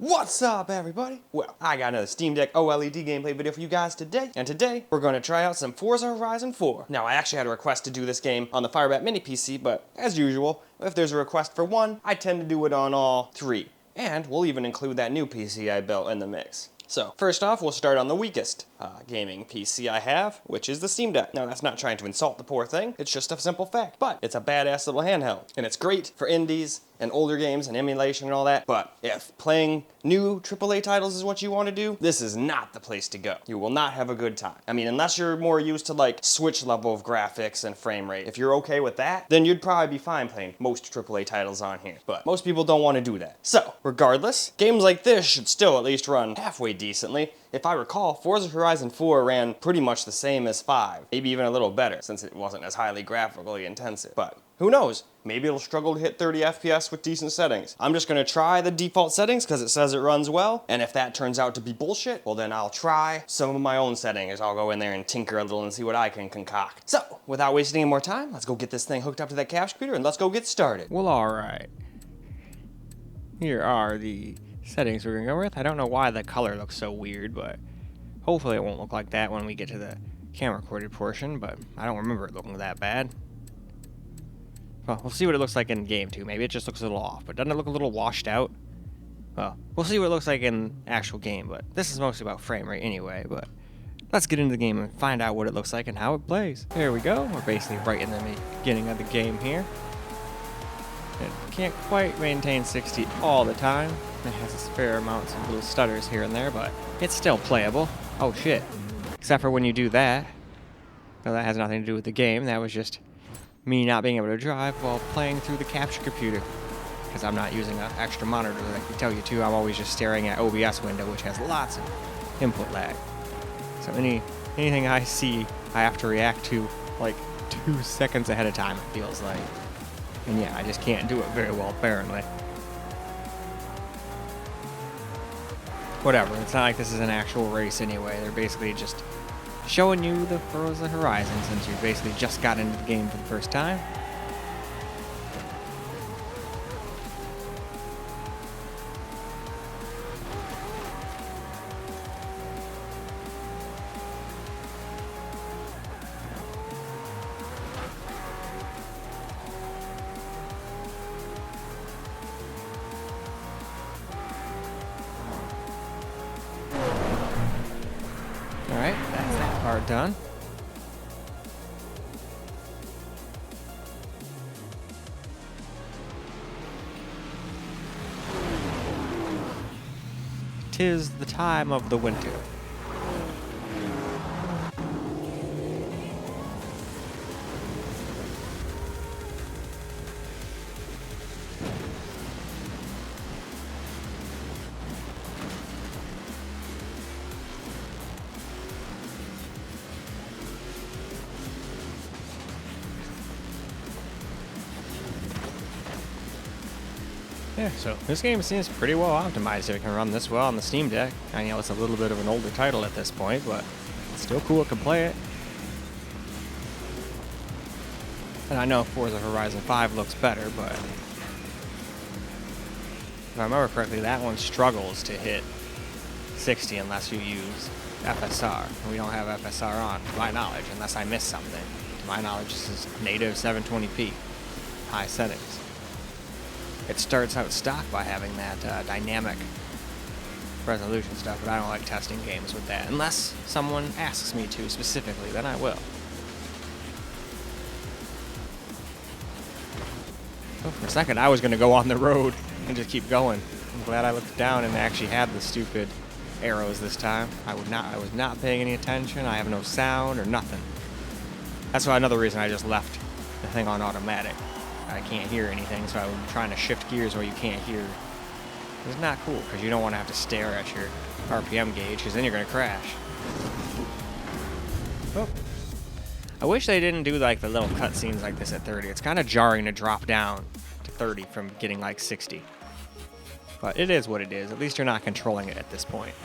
What's up, everybody? Well, I got another Steam Deck OLED gameplay video for you guys today, and today we're going to try out some Forza Horizon 4. Now, I actually had a request to do this game on the Firebat Mini PC, but as usual, if there's a request for one, I tend to do it on all three. And we'll even include that new PC I built in the mix. So, first off, we'll start on the weakest gaming PC I have, which is the Steam Deck. Now, that's not trying to insult the poor thing, it's just a simple fact. But it's a badass little handheld, and it's great for indies and older games and emulation and all that. But if playing new AAA titles is what you want to do, this is not the place to go. You will not have a good time. I mean, unless you're more used to like Switch level of graphics and frame rate. If you're okay with that, then you'd probably be fine playing most AAA titles on here. But most people don't want to do that. So, regardless, games like this should still at least run halfway decently. If I recall, Forza Horizon 4 ran pretty much the same as 5, maybe even a little better, since it wasn't as highly graphically intensive. But who knows? Maybe it'll struggle to hit 30 FPS with decent settings. I'm just gonna try the default settings because it says it runs well, and if that turns out to be bullshit, well then I'll try some of my own settings. I'll go in there and tinker a little and see what I can concoct. So, without wasting any more time, let's go get this thing hooked up to that capture computer and let's go get started. Well, alright. Here are the settings we're gonna go with. I don't know why the color looks so weird, but hopefully it won't look like that when we get to the camera recorded portion, but I don't remember it looking that bad. Well, we'll see what it looks like in game too. Maybe it just looks a little off, but doesn't it look a little washed out? Well, we'll see what it looks like in actual game, but this is mostly about frame rate anyway, but let's get into the game and find out what it looks like and how it plays. There we go. We're basically right in the beginning of the game here. It can't quite maintain 60 all the time. It has its fair amounts of little stutters here and there, but it's still playable. Oh shit. Except for when you do that. Well, that has nothing to do with the game. That was just me not being able to drive while playing through the capture computer. Because I'm not using an extra monitor that I can tell you to. I'm always just staring at OBS window, which has lots of input lag. So anything I see, I have to react to like 2 seconds ahead of time, it feels like. And yeah, I just can't do it very well, apparently. Whatever, it's not like this is an actual race anyway. They're basically just showing you the Forza Horizon since you basically just got into the game for the first time. Alright, that's that part done. Tis the time of the winter. Yeah, so this game seems pretty well optimized if it can run this well on the Steam Deck. I know it's a little bit of an older title at this point, but it's still cool it can play it. And I know Forza Horizon 5 looks better, but if I remember correctly, that one struggles to hit 60 unless you use FSR. And we don't have FSR on, to my knowledge, unless I missed something. To my knowledge, this is native 720p, high settings. It starts out stock by having that dynamic resolution stuff, but I don't like testing games with that. Unless someone asks me to specifically, then I will. Oh, for a second, I was going to go on the road and just keep going. I'm glad I looked down and actually had the stupid arrows this time. I was not paying any attention. I have no sound or nothing. That's why another reason I just left the thing on automatic. I can't hear anything, so I'm trying to shift gears where you can't hear. It's not cool, because you don't want to have to stare at your RPM gauge, because then you're going to crash. Oh. I wish they didn't do like the little cutscenes like this at 30. It's kind of jarring to drop down to 30 from getting like 60. But it is what it is. At least you're not controlling it at this point.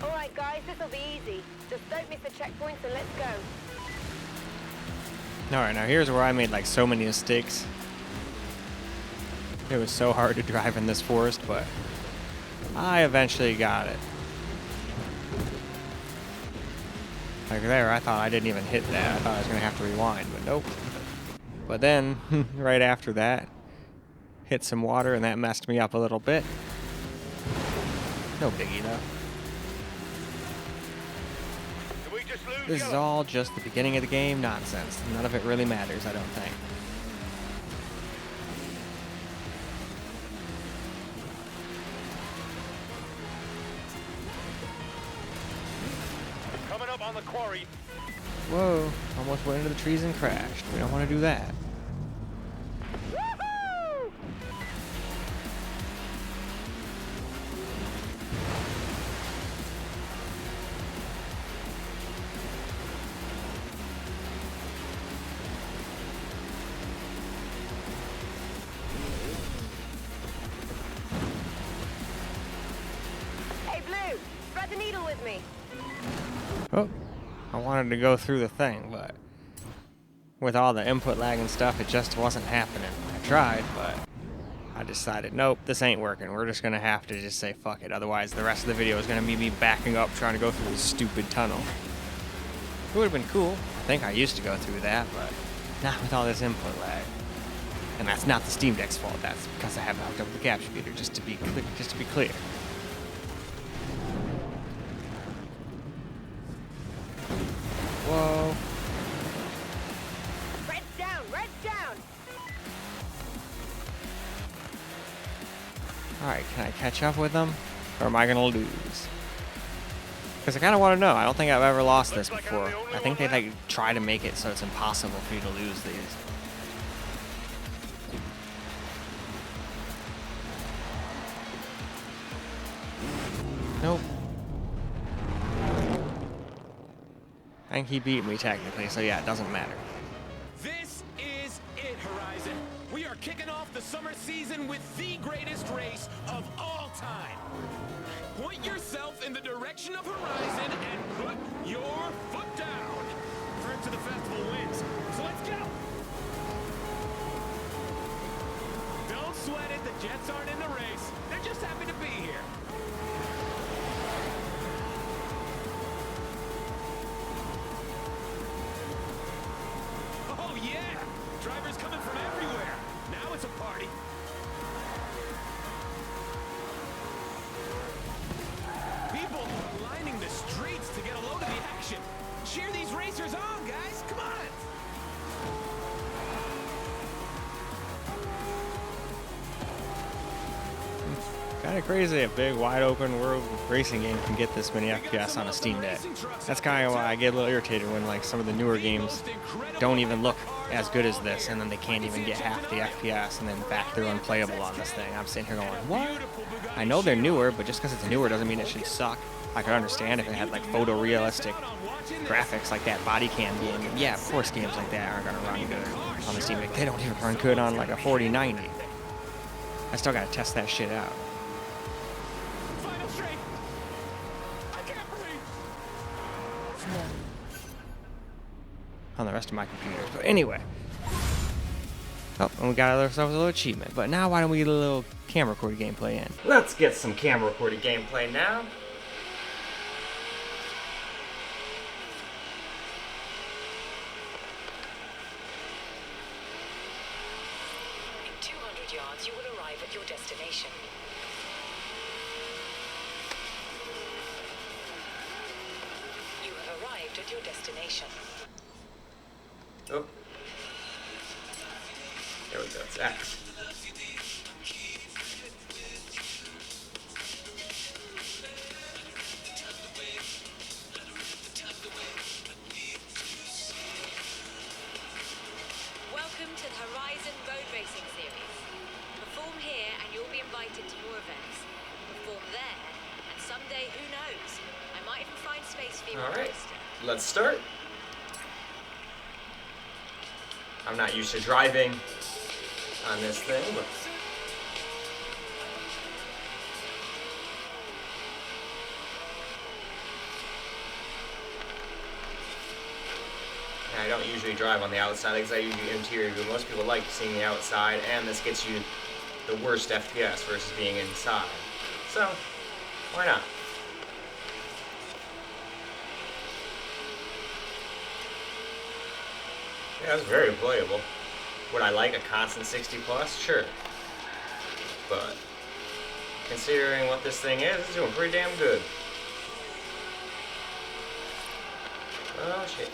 Alright guys, this'll be easy. Just don't miss a checkpoints and let's go. Alright, now here's where I made like so many mistakes. It was so hard to drive in this forest, but I eventually got it. Like there, I thought I didn't even hit that. I thought I was going to have to rewind, but nope. But then, right after that, hit some water and that messed me up a little bit. No biggie though. This is all just the beginning of the game nonsense. None of it really matters, I don't think. Coming up on the quarry. Whoa, almost went into the trees and crashed. We don't want to do that. Hey, Blue, thread the needle with me. Oh, I wanted to go through the thing, but with all the input lag and stuff, it just wasn't happening. I tried, but I decided, nope, this ain't working. We're just gonna have to just say fuck it. Otherwise, the rest of the video is gonna be me backing up trying to go through this stupid tunnel. It would have been cool. I think I used to go through that, but not with all this input lag. And that's not the Steam Deck's fault. That's because I have it hooked up with the capture feeder. Just to be clear. Whoa. Red's down, red's down. Alright, can I catch up with them? Or am I gonna lose? Because I kind of want to know. I don't think I've ever lost this before. I think they like try to make it so it's impossible for you to lose these. Nope. I think he beat me technically, so yeah, it doesn't matter. This is it, Horizon. We are kicking off the summer season with the greatest race of all time. Point yourself in the direction of Horizon and put your foot down. First to the festival wins. So let's go. Don't sweat it. The Jets aren't in the race. They're just happy to be here. Oh yeah! Drivers coming from everywhere. Now it's a party. People are lining the streets to get a load of the action. Cheer these racers on, guys. Come on. Kind of crazy a big wide open world racing game can get this many FPS on a Steam Deck. That's kind of why I get a little irritated when like some of the newer games don't even look as good as this, and then they can't even get half the FPS, and then back they're unplayable on this thing. I'm sitting here going, what? I know they're newer, but just because it's newer doesn't mean it should suck. I could understand if it had like photorealistic graphics like that body cam game. Yeah, of course games like that aren't gonna run good on the Steam Deck. They don't even run good on like a 4090. I still gotta test that shit out. Final straight. I can't breathe. On the rest of my computers. But anyway. Oh, and we got ourselves a little achievement. But now why don't we get a little camera recorded gameplay in? Let's get some camera recorded gameplay now. In 200 yards, you will arrive at your destination. You have arrived at your destination. Oh. There we go. It's X. Welcome to the Horizon Road Racing Series. Perform here and you'll be invited to more events. Perform there, and someday, who knows? I might even find space for you on the Alright. roster. Let's start. I'm not used to driving on this thing, but And I don't usually drive on the outside because I usually interior, but most people like seeing the outside, and this gets you the worst FPS versus being inside. So, why not? Yeah, it's very playable. Would I like a constant 60 plus? Sure. But considering what this thing is, it's doing pretty damn good. Oh shit.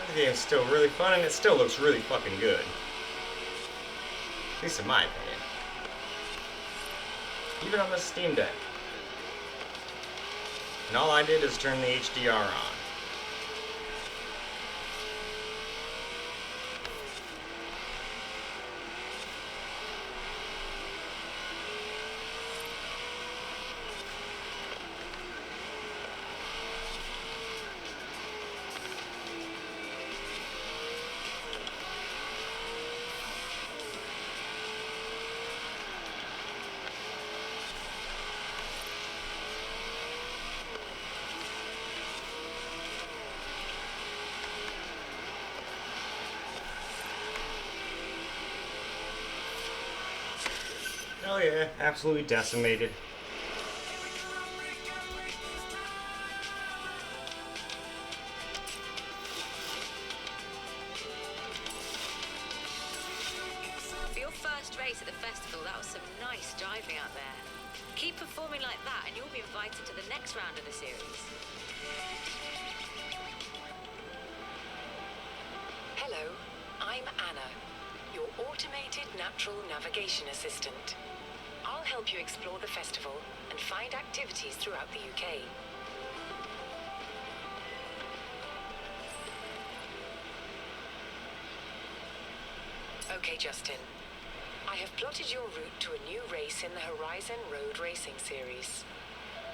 The game's still really fun, and it still looks really fucking good. At least in my opinion. Even on the Steam Deck. And all I did is turn the HDR on. Oh yeah, absolutely decimated. For your first race at the festival, that was some nice driving out there. Keep performing like that and you'll be invited to the next round of the series. Hello, I'm Anna, your automated natural navigation assistant. I'll help you explore the festival and find activities throughout the UK. Okay, Justin. I have plotted your route to a new race in the Horizon Road Racing series.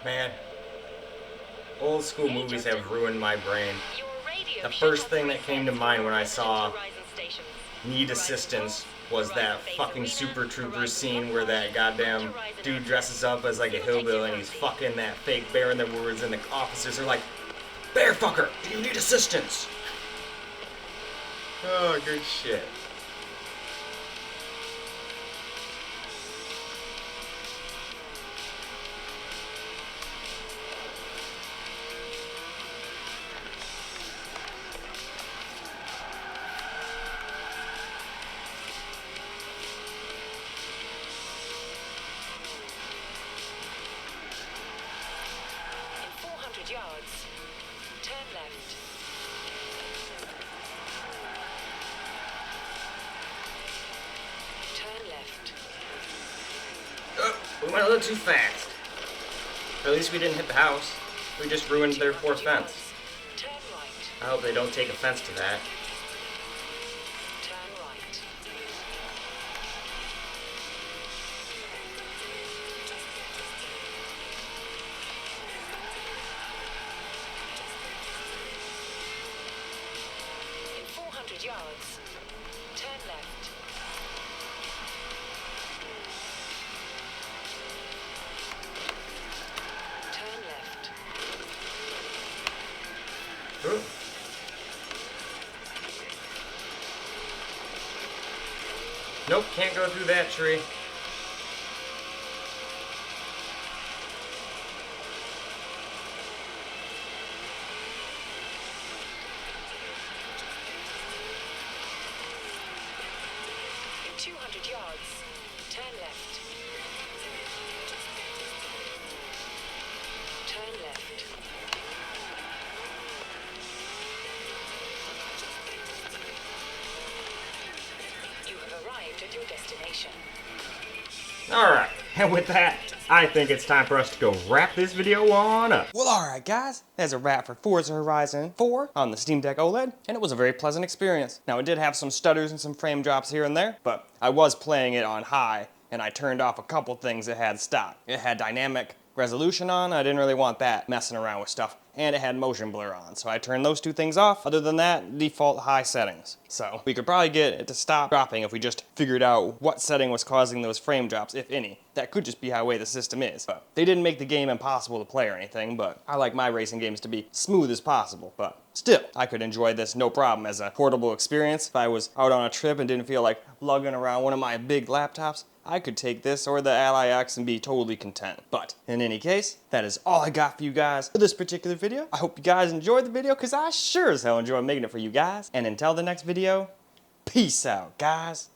Man, old school movies have ruined my brain. Your radio The should first have thing that came to presets mind for when I resident saw Horizon stations. Need Horizon assistance Golf, was that Horizon Base fucking Arena, Super Troopers Horizon scene where that goddamn Horizon dude X. dresses up as like a You'll take hillbilly your and he's fancy. fucking that fake bear in the woods, and the officers are like, "Bear fucker, do you need assistance?" Oh, good shit. In 400 yards, turn left. Turn left. Oh, we went a little too fast. But at least we didn't hit the house. We just ruined their fourth 200 fence. yards, turn right. I hope they don't take offense to that. Turn right. 200 yards. Turn left. Turn left. Ooh. Nope, can't go through that tree. In 200 yards, turn left. Turn left. You have arrived at your destination. Alright, and with that, I think it's time for us to go wrap this video on up. Well, alright guys, that's a wrap for Forza Horizon 4 on the Steam Deck OLED, and it was a very pleasant experience. Now, it did have some stutters and some frame drops here and there, but I was playing it on high, and I turned off a couple things it had stock. It had dynamic resolution on, I didn't really want that messing around with stuff, and it had motion blur on, so I turned those two things off. Other than that, default high settings. So we could probably get it to stop dropping if we just figured out what setting was causing those frame drops, if any. That could just be how way the system is. But they didn't make the game impossible to play or anything, but I like my racing games to be smooth as possible. But still, I could enjoy this no problem as a portable experience. If I was out on a trip and didn't feel like lugging around one of my big laptops, I could take this or the Ally X and be totally content. But in any case, that is all I got for you guys for this particular video. I hope you guys enjoyed the video, because I sure as hell enjoy making it for you guys. And until the next video, peace out, guys.